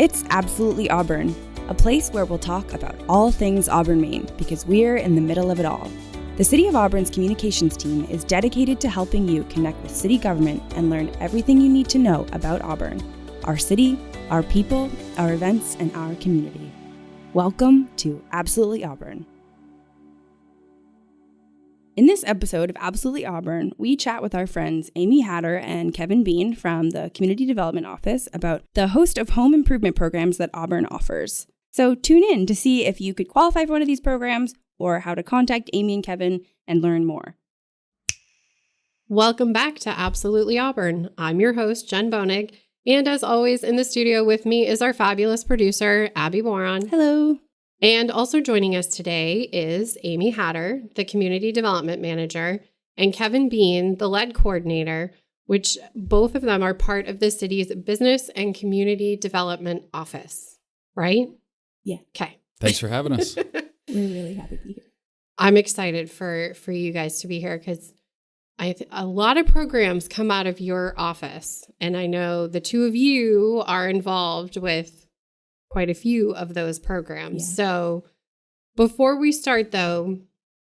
It's Absolutely Auburn, a place where we'll talk about all things Auburn, Maine, because we're in the middle of it all. The City of Auburn's communications team is dedicated to helping you connect with city government and learn everything you need to know about Auburn, our city, our people, our events, and our community. Welcome to Absolutely Auburn. In this episode of Absolutely Auburn, we chat with our friends Amy Hatter and Kevin Bean from the Community Development Office about the host of home improvement programs that Auburn offers. So tune in to see if you could qualify for one of these programs or how to contact Amy and Kevin and learn more. Welcome back to Absolutely Auburn. I'm your host, Jen Bonig, and as always in the studio with me is our fabulous producer, Abby Boron. Hello. And also joining us today is Amy Hatter, the Community Development Manager, and Kevin Bean, the lead coordinator, which both of them are part of the city's Business and Community Development Office, right? Yeah. Okay. Thanks for having us. We're really happy to be here. I'm excited for you guys to be here because a lot of programs come out of your office, and I know the two of you are involved with quite a few of those programs. Yeah. So before we start, though,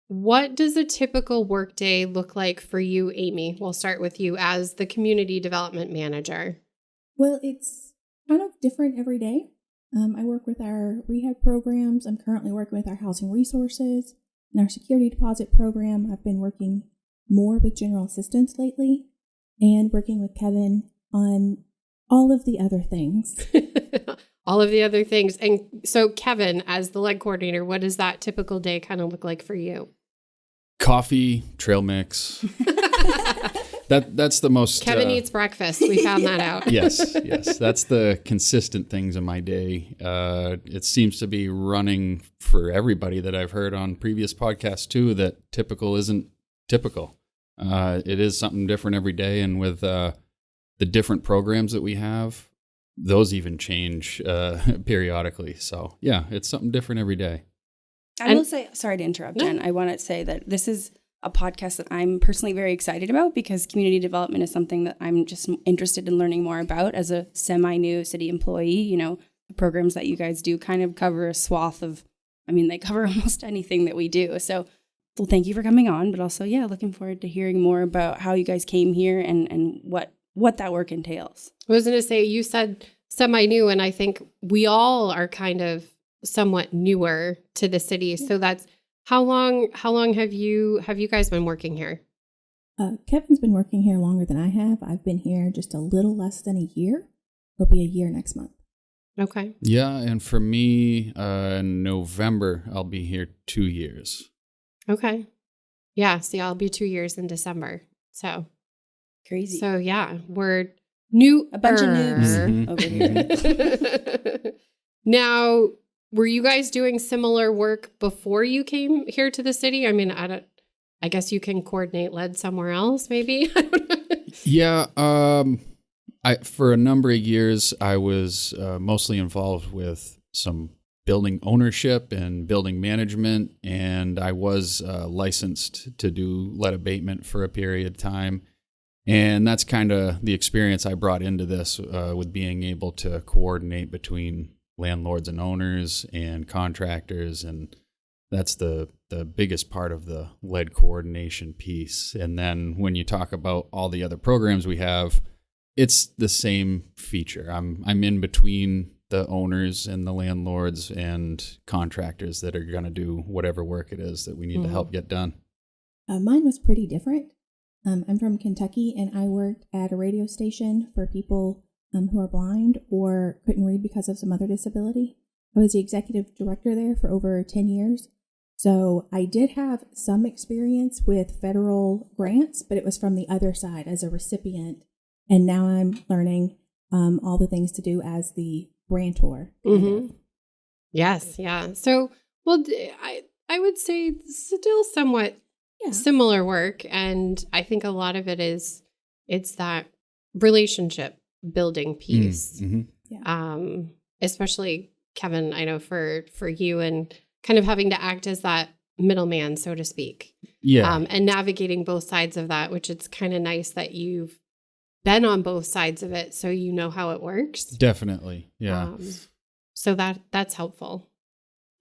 what does a typical workday look like for you, Amy? We'll start with you as the Community Development Manager. Well, it's kind of different every day. I work with our rehab programs. I'm currently working with our housing resources and our security deposit program. I've been working more with general assistance lately and working with Kevin on all of the other things. All of the other things. And so, Kevin, as the lead coordinator, what does that typical day kind of look like for you? Coffee, trail mix. That's the most. Kevin eats breakfast. We found that out. Yes. That's the consistent things in my day. It seems to be running for everybody that I've heard on previous podcasts too, that typical isn't typical. It is something different every day. And with the different programs that we have, those even change periodically. So yeah, it's something different every day. I will say, sorry to interrupt, Jen. I want to say that this is a podcast that I'm personally very excited about because community development is something that I'm just interested in learning more about as a semi-new city employee. You know, the programs that you guys do kind of cover a swath of, they cover almost anything that we do. So, well, thank you for coming on, but also, yeah, looking forward to hearing more about how you guys came here and what that work entails. I was going to say, you said semi-new, and I think we all are kind of somewhat newer to the city. So that's how long have you guys been working here? Kevin's been working here longer than I have. I've been here just a little less than a year. It'll be a year next month. Okay. Yeah, and for me, in November, I'll be here 2 years. Okay. Yeah, see, I'll be 2 years in December. So crazy. So yeah, we're new. A bunch of noobs over here. Now, were you guys doing similar work before you came here to the city? I guess you can coordinate lead somewhere else, maybe. Yeah. For a number of years, I was mostly involved with some building ownership and building management, and I was licensed to do lead abatement for a period of time. And that's kind of the experience I brought into this with being able to coordinate between landlords and owners and contractors. And that's the biggest part of the lead coordination piece. And then when you talk about all the other programs we have, it's the same feature. I'm in between the owners and the landlords and contractors that are going to do whatever work it is that we need to help get done. Mine was pretty different. I'm from Kentucky, and I worked at a radio station for people who are blind or couldn't read because of some other disability. I was the executive director there for over 10 years. So I did have some experience with federal grants, but it was from the other side as a recipient. And now I'm learning all the things to do as the grantor. Mm-hmm. Yes, yeah. So, well, I would say still somewhat similar work. And I think a lot of it's that relationship building piece. Mm-hmm. Yeah. Especially Kevin, I know for you and kind of having to act as that middleman, so to speak. Yeah. And navigating both sides of that, which it's kind of nice that you've been on both sides of it, so you know how it works. Definitely. Yeah. So that's helpful.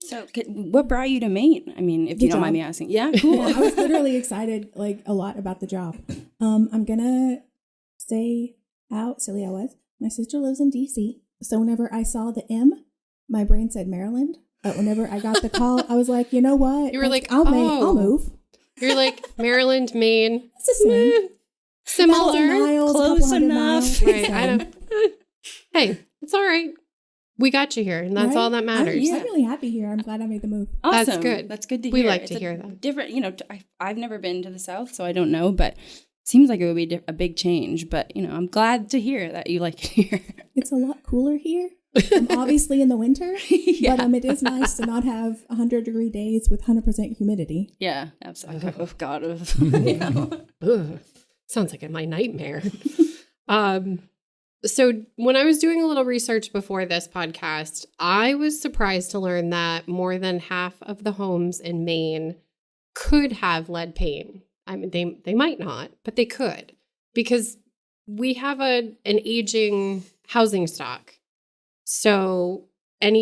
So what brought you to Maine? I mean, if you don't mind me asking. Yeah, cool. Yeah, I was literally excited like a lot about the job. I'm gonna say how silly I was. My sister lives in DC. So whenever I saw the M, my brain said Maryland. But whenever I got the call, I was like, you know what? You were like, I'll move. You're like, Maryland, Maine. It's the same. Similar. Miles, Close enough. Right. I know. Hey, it's all right. We got you here, and that's all that matters. I'm really happy here. I'm glad I made the move. Awesome. That's good. That's good to hear. We like to hear that. Different, I've never been to the South, so I don't know, but it seems like it would be a big change. But, I'm glad to hear that you like it here. It's a lot cooler here. Obviously in the winter, Yeah. but it is nice to not have 100-degree days with 100% humidity. Yeah, absolutely. Oh, God. Ugh, sounds like my nightmare. So when I was doing a little research before this podcast, I was surprised to learn that more than half of the homes in Maine could have lead paint. I mean, they might not, but they could, because we have an aging housing stock. So and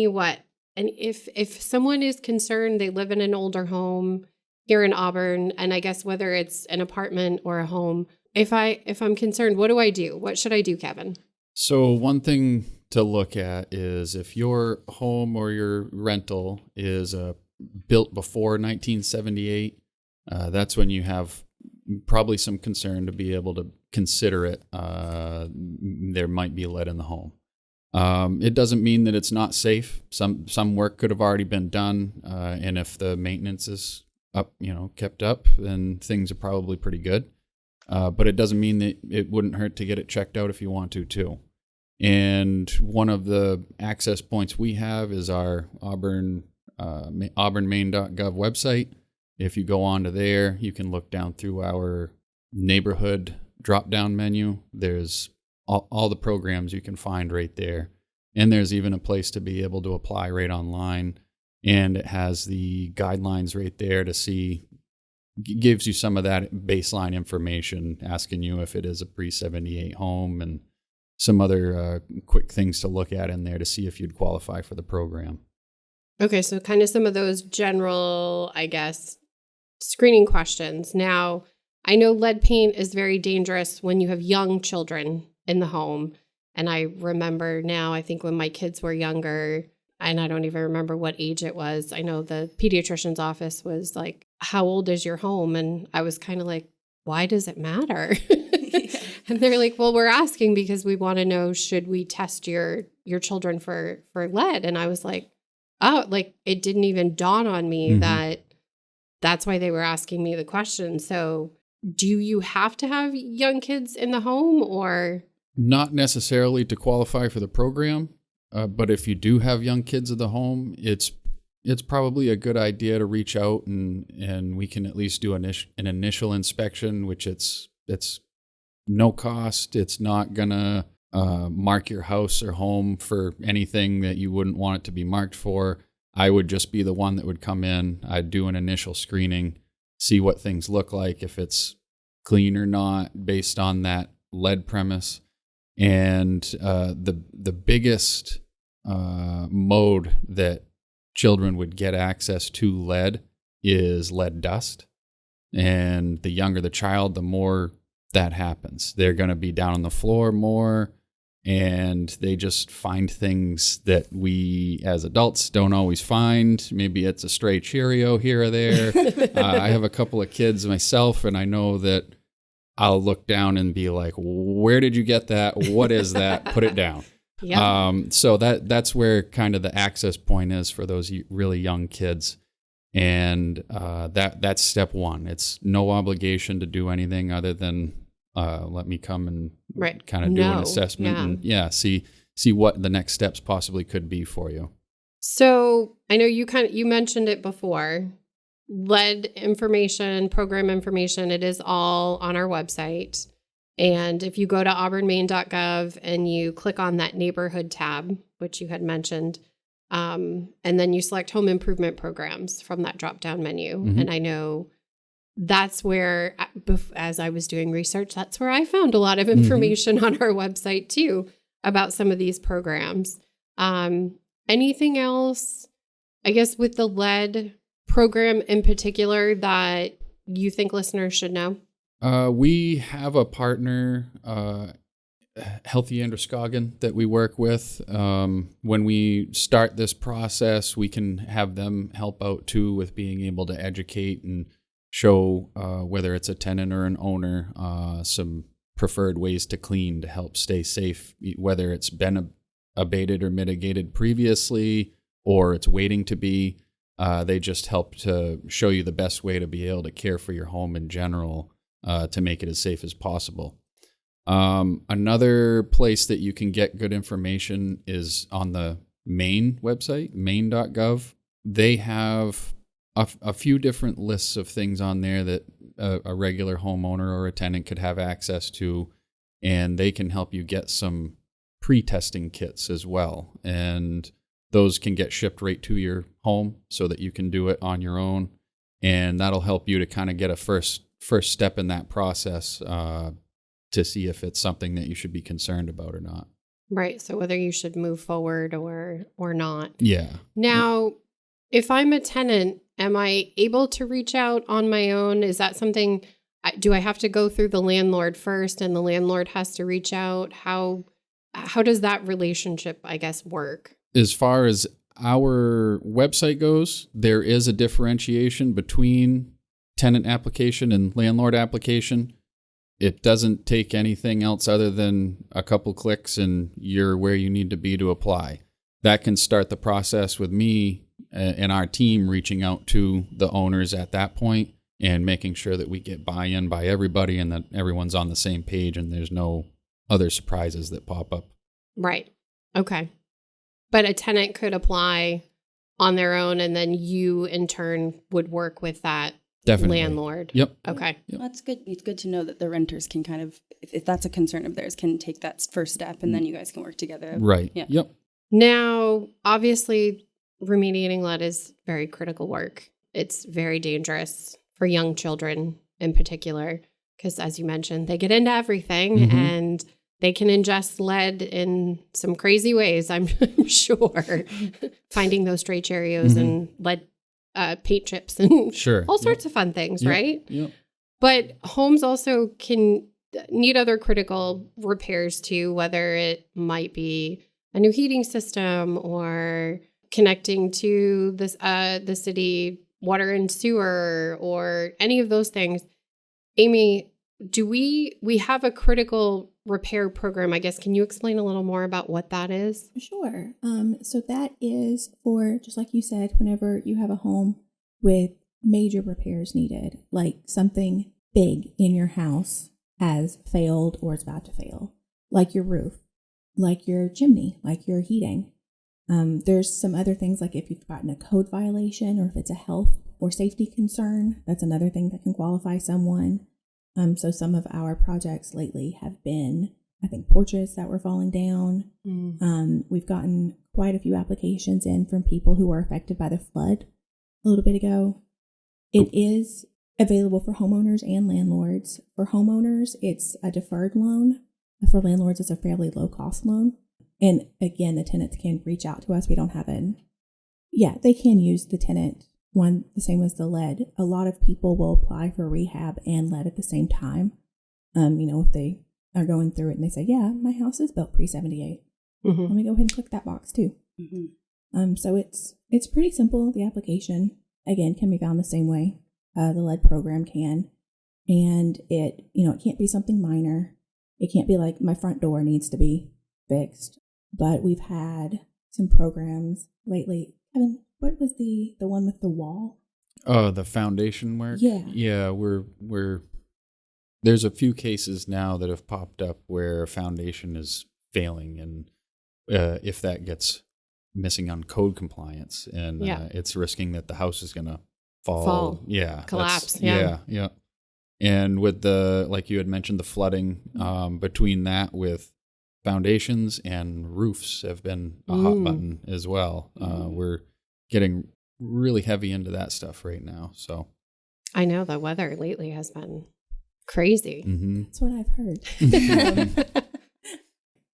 if someone is concerned, they live in an older home here in Auburn, and I guess whether it's an apartment or a home, if I'm concerned, what do I do? What should I do, Kevin? So one thing to look at is if your home or your rental is built before 1978, that's when you have probably some concern to be able to consider it. There might be lead in the home. It doesn't mean that it's not safe. Some work could have already been done, and if the maintenance is kept up, then things are probably pretty good. But it doesn't mean that it wouldn't hurt to get it checked out if you want to too. And one of the access points we have is our auburnmaine.gov website. If you go onto there, you can look down through our neighborhood drop-down menu. There's all the programs you can find right there. And there's even a place to be able to apply right online. And it has the guidelines right there to see, gives you some of that baseline information, asking you if it is a pre-78 home and some other quick things to look at in there to see if you'd qualify for the program. Okay, so kind of some of those general, I guess, screening questions. Now, I know lead paint is very dangerous when you have young children in the home. And I remember now, I think when my kids were younger, and I don't even remember what age it was, I know the pediatrician's office was like, how old is your home? And I was kind of like, why does it matter? And they're like, well, we're asking because we want to know, should we test your children for lead? And I was like, oh, like it didn't even dawn on me that that's why they were asking me the question. So do you have to have young kids in the home or? Not necessarily to qualify for the program, but if you do have young kids in the home, it's probably a good idea to reach out and we can at least do an initial inspection, which it's no cost. It's not gonna mark your house or home for anything that you wouldn't want it to be marked for. I would just be the one that would come in. I'd do an initial screening, see what things look like, if it's clean or not, based on that lead premise. And the biggest mode that children would get access to lead is lead dust. And the younger the child, the more that happens. They're going to be down on the floor more, and they just find things that we as adults don't always find. Maybe it's a stray Cheerio here or there. I have a couple of kids myself, and I know that I'll look down and be like, where did you get that? What is that? Put it down. Yeah. So that's where kind of the access point is for those really young kids. And that's step one. It's no obligation to do anything other than let me come and kind of do an assessment and see what the next steps possibly could be for you. So I know you mentioned it before. Lead information, program information, it is all on our website. And if you go to auburnmaine.gov and you click on that neighborhood tab, which you had mentioned, and then you select home improvement programs from that drop-down menu. And I know that's where, as I was doing research, that's where I found a lot of information on our website too about some of these programs. Anything else, I guess, with the lead program in particular that you think listeners should know? We have a partner, Healthy Androscoggin, that we work with. When we start this process, we can have them help out too with being able to educate and show whether it's a tenant or an owner some preferred ways to clean to help stay safe, whether it's been abated or mitigated previously or it's waiting to be. They just help to show you the best way to be able to care for your home in general to make it as safe as possible. Another place that you can get good information is on the Maine website, maine.gov. They have a few different lists of things on there that a regular homeowner or a tenant could have access to, and they can help you get some pre-testing kits as well. And those can get shipped right to your home so that you can do it on your own. And that'll help you to kind of get a first step in that process to see if it's something that you should be concerned about or not. Right. So whether you should move forward or not. Yeah. Now, if I'm a tenant, am I able to reach out on my own? Is that something, do I have to go through the landlord first and the landlord has to reach out? How does that relationship, I guess, work? As far as our website goes, there is a differentiation between tenant application and landlord application. It doesn't take anything else other than a couple clicks and you're where you need to be to apply. That can start the process with me and our team reaching out to the owners at that point and making sure that we get buy-in by everybody and that everyone's on the same page and there's no other surprises that pop up. Right. Okay. But a tenant could apply on their own and then you in turn would work with that landlord. Yep. Okay. Yep. That's good. It's good to know that the renters can kind of, if that's a concern of theirs, can take that first step and then you guys can work together. Right. Yeah. Yep. Now, obviously, remediating lead is very critical work. It's very dangerous for young children in particular, because as you mentioned, they get into everything and they can ingest lead in some crazy ways, I'm sure. Finding those stray Cheerios and lead paint chips and all sorts of fun things, right? Yep. But homes also can need other critical repairs too, whether it might be a new heating system or connecting to this the city water and sewer or any of those things. Amy, do we have a critical repair program? I guess, can you explain a little more about what that is? Sure. So that is for, just like you said, whenever you have a home with major repairs needed, like something big in your house has failed or is about to fail, like your roof, like your chimney, like your heating. There's some other things, like if you've gotten a code violation or if it's a health or safety concern, that's another thing that can qualify someone. So some of our projects lately have been, I think, porches that were falling down. We've gotten quite a few applications in from people who were affected by the flood a little bit ago. It is available for homeowners and landlords. For homeowners, it's a deferred loan. For landlords, it's a fairly low-cost loan. And again, the tenants can reach out to us. We don't have they can use the tenant one, the same as the lead. A lot of people will apply for rehab and lead at the same time. If they are going through it and they say, yeah, my house is built pre-78. Let me go ahead and click that box too. So it's pretty simple. The application, again, can be found the same way the lead program can. And it can't be something minor. It can't be like my front door needs to be fixed. But we've had some programs lately. Kevin, what was the one with the wall? Oh, the foundation work? Yeah, we're there's a few cases now that have popped up where a foundation is failing, and if that gets missing on code compliance, and it's risking that the house is going to fall. Yeah. Collapse. Yeah. And with the, like you had mentioned, the flooding, between that with foundations and roofs have been a hot button as well. We're getting really heavy into that stuff right now. So I know the weather lately has been crazy. Mm-hmm. That's what I've heard.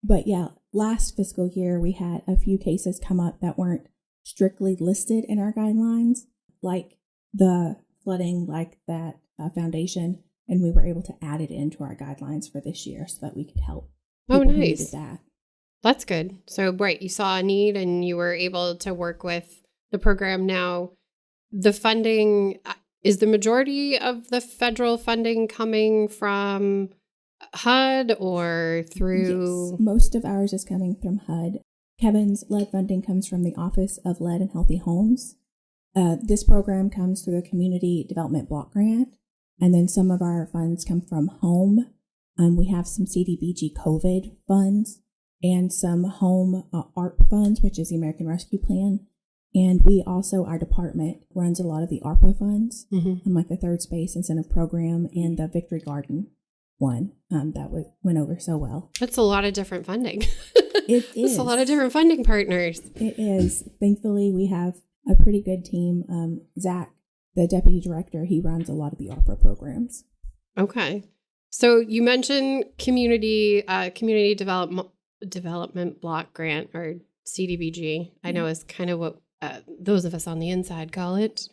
But yeah, last fiscal year, we had a few cases come up that weren't strictly listed in our guidelines, like the flooding, like that foundation, and we were able to add it into our guidelines for this year so that we could help people who needed Nice. that. That's good. So, right, you saw a need and you were able to work with the program. Now, the funding, is the majority of the federal funding coming from HUD or through? Yes, most of ours is coming from HUD. Kevin's lead funding comes from the Office of Lead and Healthy Homes. This program comes through a community development block grant, and then some of our funds come from home. We have some CDBG COVID funds and some home ARP funds, which is the American Rescue Plan. And we also, our department runs a lot of the ARPA funds, like the Third Space Incentive Program and the Victory Garden one that went over so well. That's a lot of different funding. It is. It's a lot of different funding partners. It is. Thankfully, we have a pretty good team. Zach, the deputy director, he runs a lot of the ARPA programs. Okay. So you mentioned community development block grant, or CDBG. I know is kind of what those of us on the inside call it.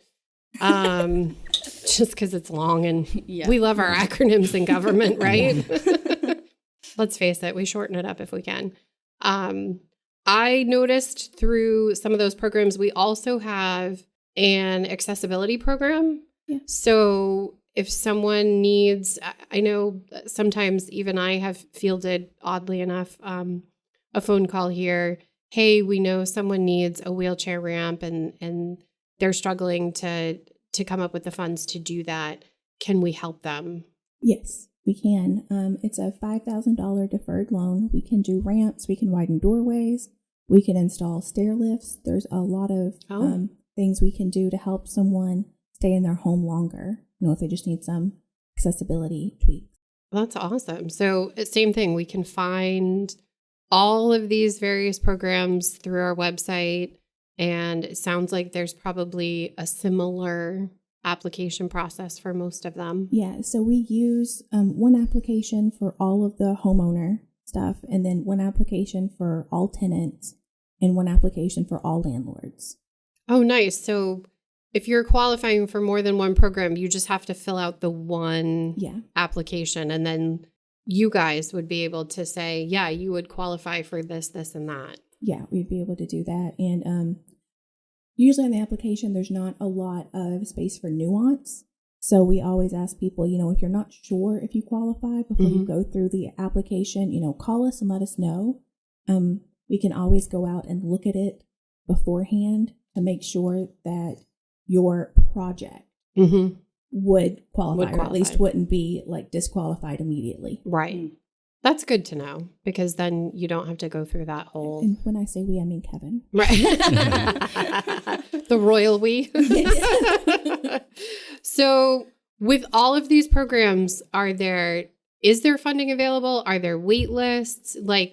Just because it's long and we love our acronyms in government, right? Let's face it, we shorten it up if we can. I noticed through some of those programs, we also have an accessibility program. Yeah. So if someone needs, I know sometimes even I have fielded, oddly enough, a phone call here. Hey, we know someone needs a wheelchair ramp and they're struggling to come up with the funds to do that. Can we help them? Yes, we can. It's a $5,000 deferred loan. We can do ramps. We can widen doorways. We can install stair lifts. There's a lot of things we can do to help someone stay in their home longer, if they just need some accessibility tweaks. That's awesome. So same thing. We can find all of these various programs through our website. And it sounds like there's probably a similar application process for most of them. Yeah, so we use one application for all of the homeowner stuff, and then one application for all tenants, and one application for all landlords. Oh, nice. So if you're qualifying for more than one program, you just have to fill out the one application, and then you guys would be able to say, yeah, you would qualify for this, this, and that. Yeah, we'd be able to do that. And usually in the application, there's not a lot of space for nuance. So we always ask people, if you're not sure if you qualify before you go through the application, call us and let us know. We can always go out and look at it beforehand to make sure that your project would qualify, or at least wouldn't be disqualified immediately. Right. That's good to know, because then you don't have to go through that whole... And when I say we, I mean Kevin. Right. The royal we. Yes. So with all of these programs, is there funding available? Are there wait lists? What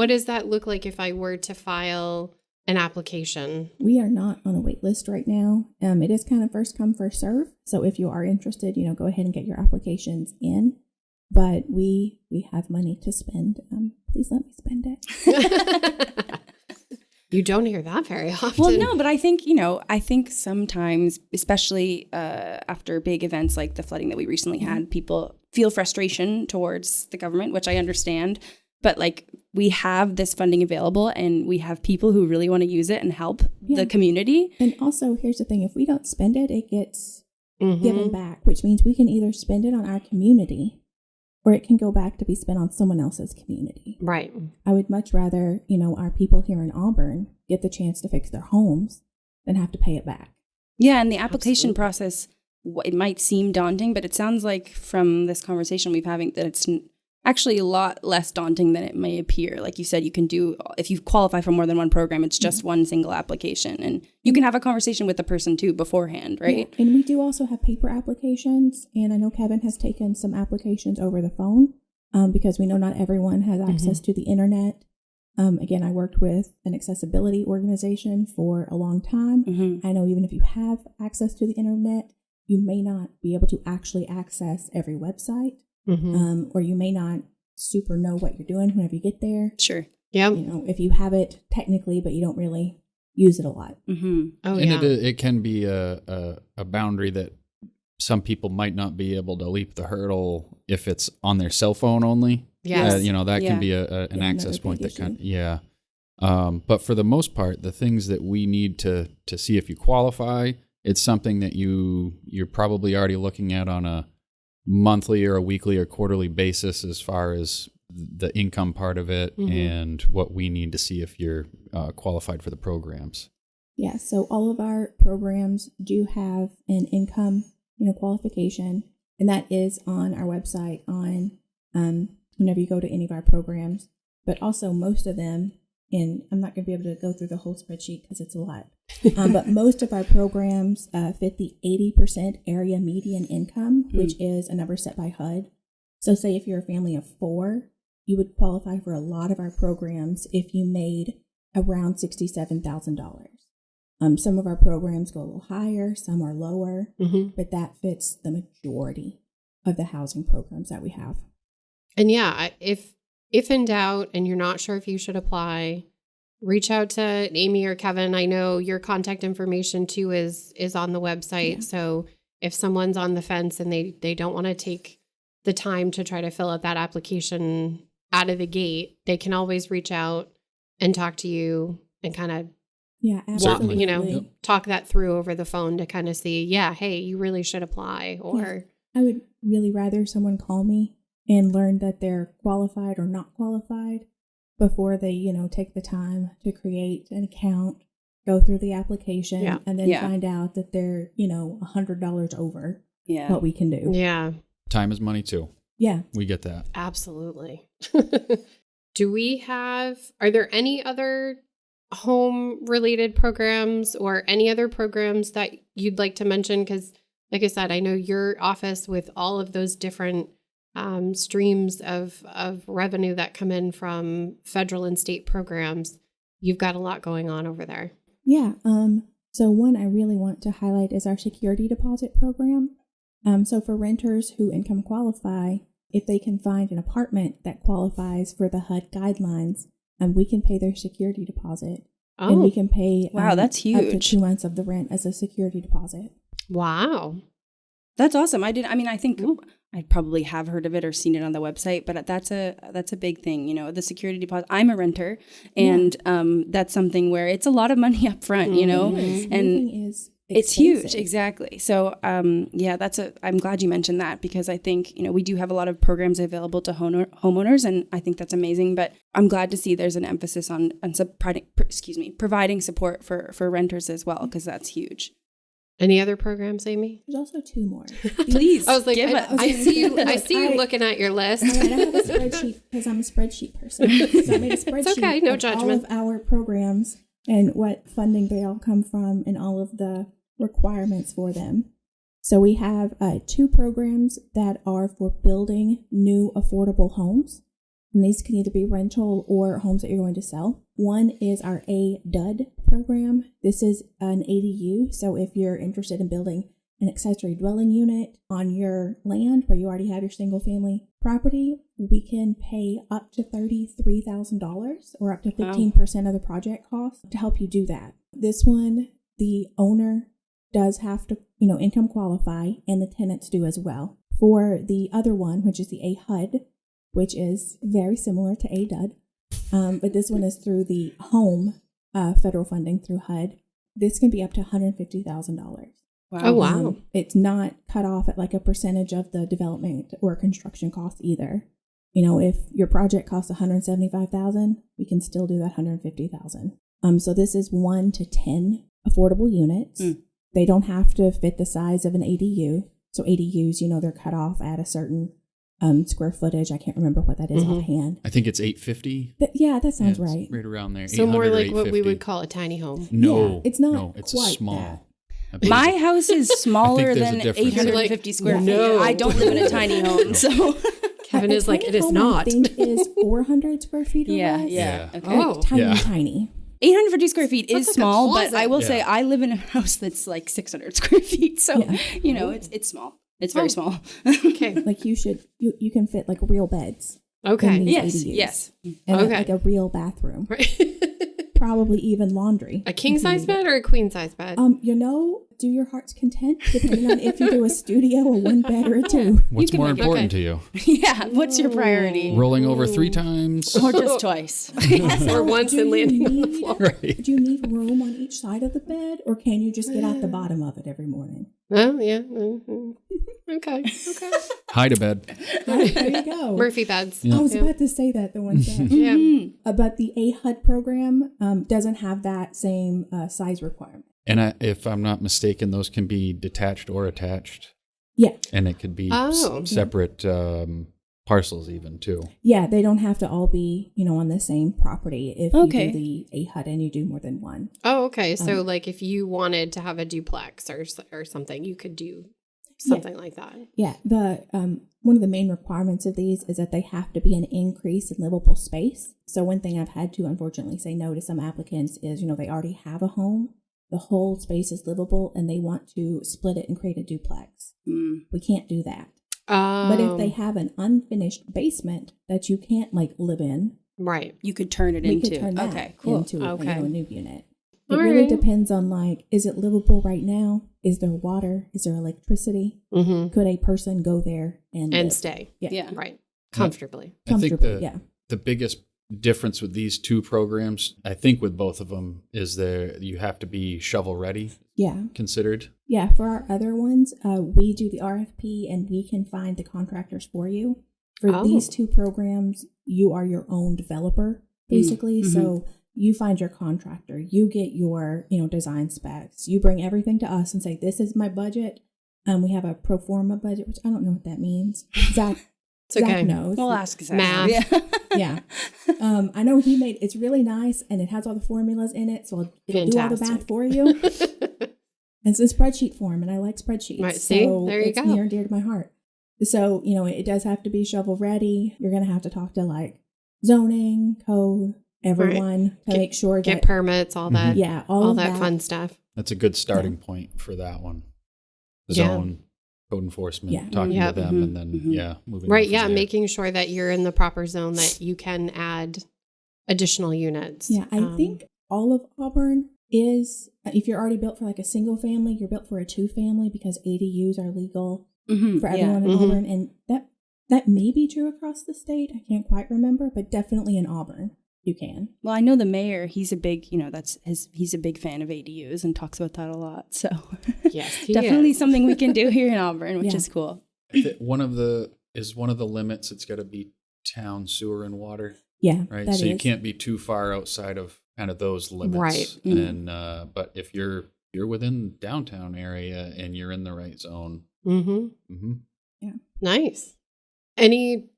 does that look like if I were to file an application? We are not on a wait list right now. It is kind of first come, first serve. So if you are interested, go ahead and get your applications in. But we have money to spend. Please let me spend it. You don't hear that very often. Well, no, but I think sometimes, especially after big events like the flooding that we recently had, people feel frustration towards the government, which I understand. But we have this funding available, and we have people who really want to use it and help the community. And also, here's the thing: if we don't spend it, it gets given back, which means we can either spend it on our community, or it can go back to be spent on someone else's community. Right. I would much rather, our people here in Auburn get the chance to fix their homes than have to pay it back. Yeah, and the application process, it might seem daunting, but it sounds like from this conversation we've having that it's actually a lot less daunting than it may appear. Like you said, you can do, if you qualify for more than one program, it's just one single application. And you can have a conversation with the person too beforehand, right? Yeah. And we do also have paper applications. And I know Kevin has taken some applications over the phone because we know not everyone has access to the internet. Again, I worked with an accessibility organization for a long time. I know even if you have access to the internet, you may not be able to actually access every website, or you may not super know what you're doing whenever you get there. Sure. Yeah. You know, if you have it technically, but you don't really use it a lot. Oh, And yeah. it can be a boundary that some people might not be able to leap the hurdle if it's on their cell phone only. Yes. That Yeah. can be an access another point big that issue. but for the most part, the things that we need to see if you qualify, it's something that you're probably already looking at on a monthly or a weekly or quarterly basis as far as the income part of it and what we need to see if you're qualified for the programs. Yeah, so all of our programs do have an income, qualification, and that is on our website on whenever you go to any of our programs. But also most of them, and I'm not going to be able to go through the whole spreadsheet because it's a lot, but most of our programs fit the 80% area median income, which is a number set by HUD. So say if you're a family of 4, you would qualify for a lot of our programs if you made around $67,000. Some of our programs go a little higher, some are lower, but that fits the majority of the housing programs that we have. And yeah, if in doubt and you're not sure if you should apply, reach out to Amy or Kevin. I know your contact information too is on the website. Yeah. So if someone's on the fence and they don't want to take the time to try to fill out that application out of the gate, they can always reach out and talk to you and kind of Yeah, absolutely. talk that through over the phone to kind of see, hey, you really should apply. Or I would really rather someone call me and learn that they're qualified or not qualified before they, take the time to create an account, go through the application, and then find out that they're, $100 over what we can do. Yeah. Time is money too. Yeah. We get that. Absolutely. Are there any other home related programs or any other programs that you'd like to mention? Because like I said, I know your office with all of those different streams of revenue that come in from federal and state programs, you've got a lot going on over there. Yeah. So one I really want to highlight is our security deposit program. So for renters who income qualify, if they can find an apartment that qualifies for the HUD guidelines, we can pay their security deposit. Oh, and we can pay that's huge. up to 2 months of the rent as a security deposit. wow. That's awesome. I think I probably have heard of it or seen it on the website, but that's a big thing, the security deposit. I'm a renter, and that's something where it's a lot of money up front, and Moving is it's huge. expensive. Exactly. So, I'm glad you mentioned that, because I think, we do have a lot of programs available to homeowners, and I think that's amazing, but I'm glad to see there's an emphasis on providing support for renters as well, because that's huge. Any other programs, Amy? There's also 2 more. Please. I was like, give it. I see you looking at your list. I have a spreadsheet because I'm a spreadsheet person. So I made a spreadsheet It's okay, no of judgment. all of our programs and what funding they all come from and all of the requirements for them. So we have 2 programs that are for building new affordable homes. And these can either be rental or homes that you're going to sell. One is our ADUD program. This is an ADU. So if you're interested in building an accessory dwelling unit on your land where you already have your single family property, we can pay up to $33,000 or up to 15% of the project cost to help you do that. This one, the owner does have to, income qualify, and the tenants do as well. For the other one, which is the AHUD, which is very similar to ADUD, but this one is through the home federal funding through HUD. This can be up to $150,000. Wow. Oh, wow. It's not cut off at like a percentage of the development or construction cost either. If your project costs $175,000, we can still do that $150,000. So this is 1 to 10 affordable units. They don't have to fit the size of an ADU. So ADUs, they're cut off at a certain square footage. I can't remember what that is offhand. I think it's 850. That sounds Yeah, it's right. right around there. So more 800 or like what we 850. would call a tiny home. No, Yeah, it's not No, it's a quite small. My house is smaller there's a than difference. 850 square feet. No. I don't live in a tiny home, so Kevin is like, tiny it is home, not. I think is 400 square feet or less. yeah. Yeah. Okay. Oh. Tiny, Yeah. tiny. 850 square feet That's is like a small, but closet. I will Yeah. say I live in a house that's like 600 square feet. So, it's small. It's very small. Okay. Like you can fit like real beds. Okay. in these Yes, ADUs. yes. And Okay. like a real bathroom. Right. Probably even laundry. A king if you size need it. bed or a queen size bed? Do your heart's content, depending on if you do a studio, a one bed, or a two. What's can more make it- important okay. to you? Yeah. What's your priority? Rolling over 3 times? Or just twice? Or once Do and you landing on the need- floor. Right. Do you need room on each side of the bed, or can you just get out the bottom of it every morning? Oh, yeah. Mm-hmm. Okay. Okay. Hide a bed. There you go. Murphy beds. Yeah. I was Yeah. about to say that the one time. Yeah. But the AHUD program doesn't have that same size requirement. And if I'm not mistaken, those can be detached or attached. Yeah. And it could be separate parcels even too. Yeah, they don't have to all be, on the same property if Okay. you do the AHUD and you do more than one. Oh, okay. So, like, if you wanted to have a duplex or something, you could do something like that. Yeah, the one of the main requirements of these is that they have to be an increase in livable space. So one thing I've had to unfortunately say no to some applicants is, they already have a home, the whole space is livable, and they want to split it and create a duplex. We can't do that. But if they have an unfinished basement that you can't live in, Right. You could turn it we into. could turn that Okay, cool. into Okay. a new unit. It All really right. depends on is it livable right now? Is there water? Is there electricity? Mm-hmm. Could a person go there and live? stay. Yeah. Right. Comfortably. I think Comfortably, the biggest difference with these 2 programs, I think with both of them, is you have to be shovel ready yeah. considered. Yeah, for our other ones, we do the RFP and we can find the contractors for you. For these 2 programs, you are your own developer, basically. Mm-hmm. So you find your contractor, you get your, design specs, you bring everything to us and say, this is my budget. We have a pro forma budget, which I don't know what that means. Zach It's okay. knows. We'll ask Zach. Math. Yeah. Yeah. I know it's really nice and it has all the formulas in it. So it'll do all the Fantastic. math for you. It's in spreadsheet form, and I like spreadsheets. Right, see? So There you it's go. near and dear to my heart. So, it does have to be shovel ready. You're going to have to talk to zoning, code, everyone to make sure Get that, permits, all that. yeah, all All of that fun stuff. That's a good starting point for that one. Yeah. Zone, code enforcement, Yeah. talking Yeah. to them, and then, moving Right. on from Yeah. there. Making sure that you're in the proper zone that you can add additional units. Yeah, I think all of Auburn is, if you're already built for a single family, you're built for a 2-family because ADUs are legal for everyone in Mhm. Auburn. And that may be true across the state. I can't quite remember, but definitely in Auburn, you can. Well, I know the mayor, he's a big, he's a big fan of ADUs and talks about that a lot. So Yes, he definitely is. something we can do here in Auburn, which Yeah. is cool. One of the limits, it's got to be town sewer and water, Yeah, right? that So you is. can't be too far outside of kind of those limits. Right. And but if you're within downtown area and you're in the right zone, Mm-hmm. Nice. Any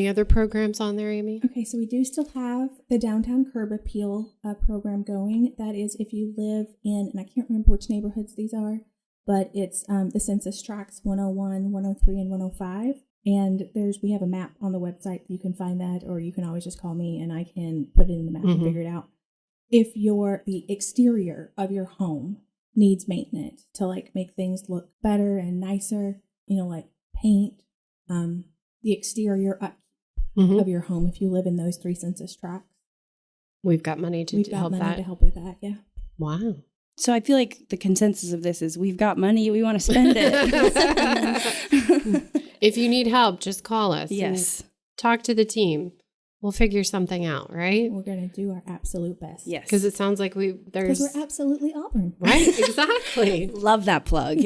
other programs on there, Amy? Okay, so we do still have the downtown curb appeal program going. That is if you live in, and I can't remember which neighborhoods these are, but it's the census tracts 101, 103, and 105. And we have a map on the website. You can find that, or you can always just call me and I can put it in the map and figure it out. If the exterior of your home needs maintenance to make things look better and nicer, paint, the exterior of your home, if you live in those 3 census tracts, We've got money to we've got help money that. to help with that. Yeah. Wow. So I feel like the consensus of this is we've got money, we want to spend it. If you need help, just call us. and Yes. talk to the team. We'll figure something out, right? We're going to do our absolute best. Yes. Because it sounds like Because we're absolutely Auburn. right, exactly. Love that plug.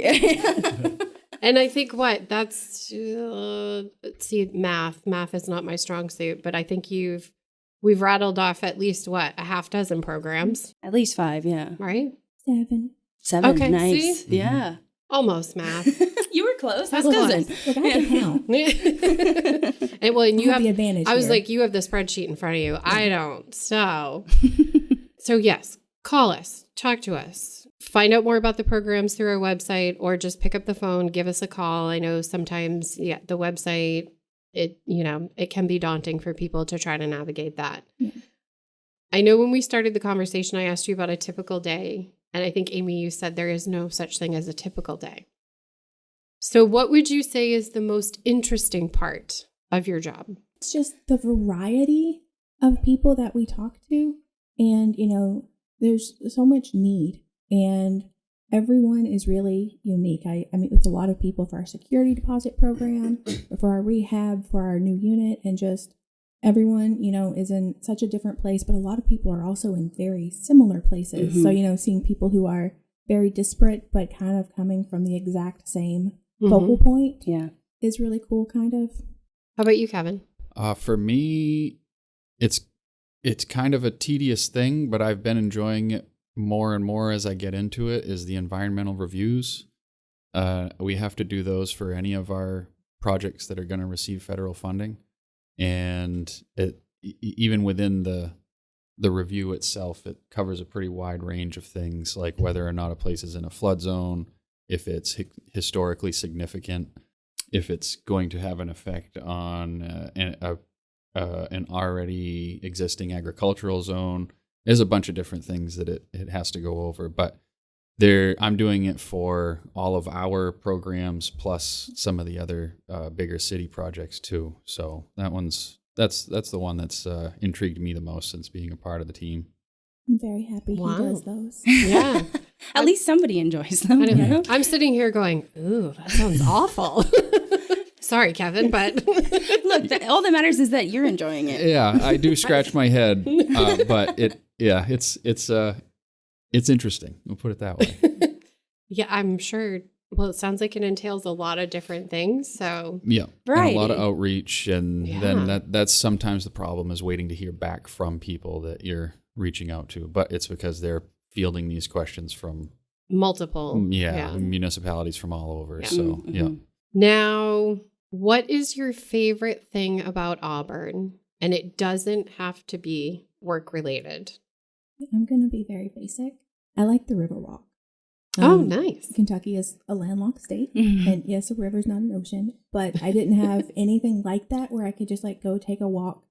And I think that's let's see, math is not my strong suit, but I think we've rattled off at least a half dozen programs, At least 5, yeah. right? 7. 7, Okay, nice. see? Yeah. Almost math. You were close. That's That's close. cousin. Look, I can count. And you I have the advantage. I was here. like, you have the spreadsheet in front of you. I don't. So yes, call us, talk to us, find out more about the programs through our website, or just pick up the phone, give us a call. I know sometimes, the website, it can be daunting for people to try to navigate that. Yeah. I know when we started the conversation, I asked you about a typical day. And I think, Amy, you said there is no such thing as a typical day. So what would you say is the most interesting part of your job? It's just the variety of people that we talk to. And, there's so much need. And everyone is really unique. I meet with a lot of people for our security deposit program, for our rehab, for our new unit, and just everyone, is in such a different place, but a lot of people are also in very similar places. So, seeing people who are very disparate, but kind of coming from the exact same focal point is really cool, kind of. How about you, Kevin? For me, it's kind of a tedious thing, but I've been enjoying it more and more as I get into it, is the environmental reviews. We have to do those for any of our projects that are going to receive federal funding. And even within the review itself, it covers a pretty wide range of things, like whether or not a place is in a flood zone, if it's historically significant, if it's going to have an effect on an already existing agricultural zone. There's a bunch of different things that it has to go over, but I'm doing it for all of our programs plus some of the other bigger city projects too. So that's the one that's intrigued me the most since being a part of the team. I'm very happy he does those. Yeah. At least somebody enjoys them. I'm sitting here going, ooh, that sounds awful. Sorry, Kevin, but look, all that matters is that you're enjoying it. Yeah, I do scratch my head, but it's interesting. We'll put it that way. Yeah, I'm sure. Well, it sounds like it entails a lot of different things. So yeah, variety. And a lot of outreach, and then that's sometimes the problem, is waiting to hear back from people that you're reaching out to. But it's because they're fielding these questions from multiple municipalities from all over. Yeah. So Now, what is your favorite thing about Auburn? And it doesn't have to be work related. I'm going to be very basic. I like the Riverwalk. Nice. Kentucky is a landlocked state. And yes, a river's not an ocean. But I didn't have anything like that where I could just go take a walk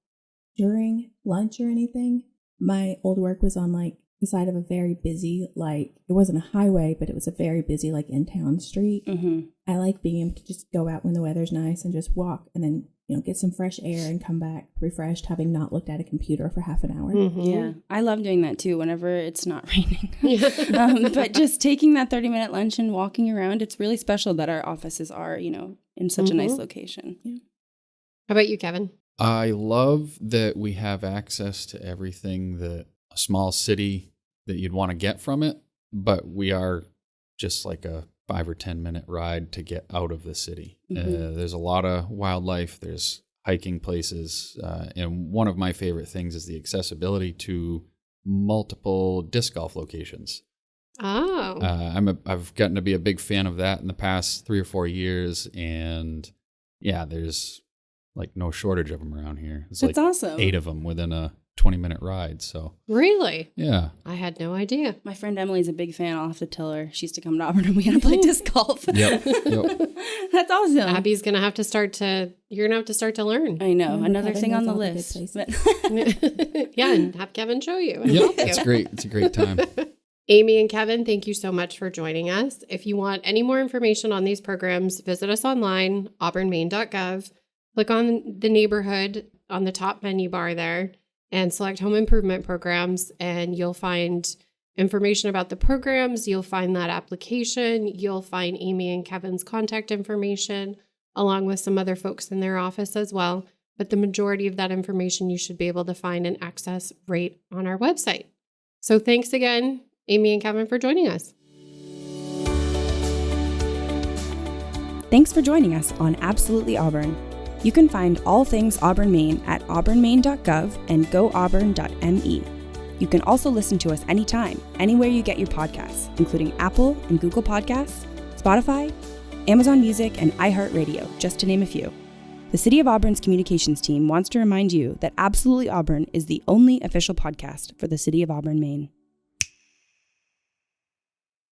during lunch or anything. My old work was on the side of a very busy, it wasn't a highway, but it was a very busy in-town street. I like being able to just go out when the weather's nice and just walk and then, get some fresh air and come back refreshed, having not looked at a computer for half an hour. Yeah, I love doing that too whenever it's not raining. But just taking that 30-minute lunch and walking around, it's really special that our offices are, in such a nice location. Yeah. How about you, Kevin? I love that we have access to everything that a small city that you'd want to get from it, but we are just like a 5 or 10 minute ride to get out of the city. There's a lot of wildlife, there's hiking places, and one of my favorite things is the accessibility to multiple disc golf locations. I've gotten to be a big fan of that in the past 3 or 4 years, and there's no shortage of them around here. It's awesome. 8 of them within a 20-minute ride. So really? Yeah. I had no idea. My friend Emily's a big fan. I'll have to tell her. She used to come to Auburn and we had to play disc golf. Yep. That's awesome. Abby's going to have to start to learn. I know. Another thing on the list. Yeah, and have Kevin show you. Yep, that's great. It's a great time. Amy and Kevin, thank you so much for joining us. If you want any more information on these programs, visit us online, auburnmaine.gov. Click on the neighborhood on the top menu bar there and select home improvement programs, and you'll find information about the programs. You'll find that application. You'll find Amy and Kevin's contact information, along with some other folks in their office as well. But the majority of that information you should be able to find and access right on our website. So thanks again, Amy and Kevin, for joining us. Thanks for joining us on Absolutely Auburn. You can find all things Auburn, Maine at auburnmaine.gov and goauburn.me. You can also listen to us anytime, anywhere you get your podcasts, including Apple and Google Podcasts, Spotify, Amazon Music, and iHeartRadio, just to name a few. The City of Auburn's communications team wants to remind you that Absolutely Auburn is the only official podcast for the City of Auburn, Maine.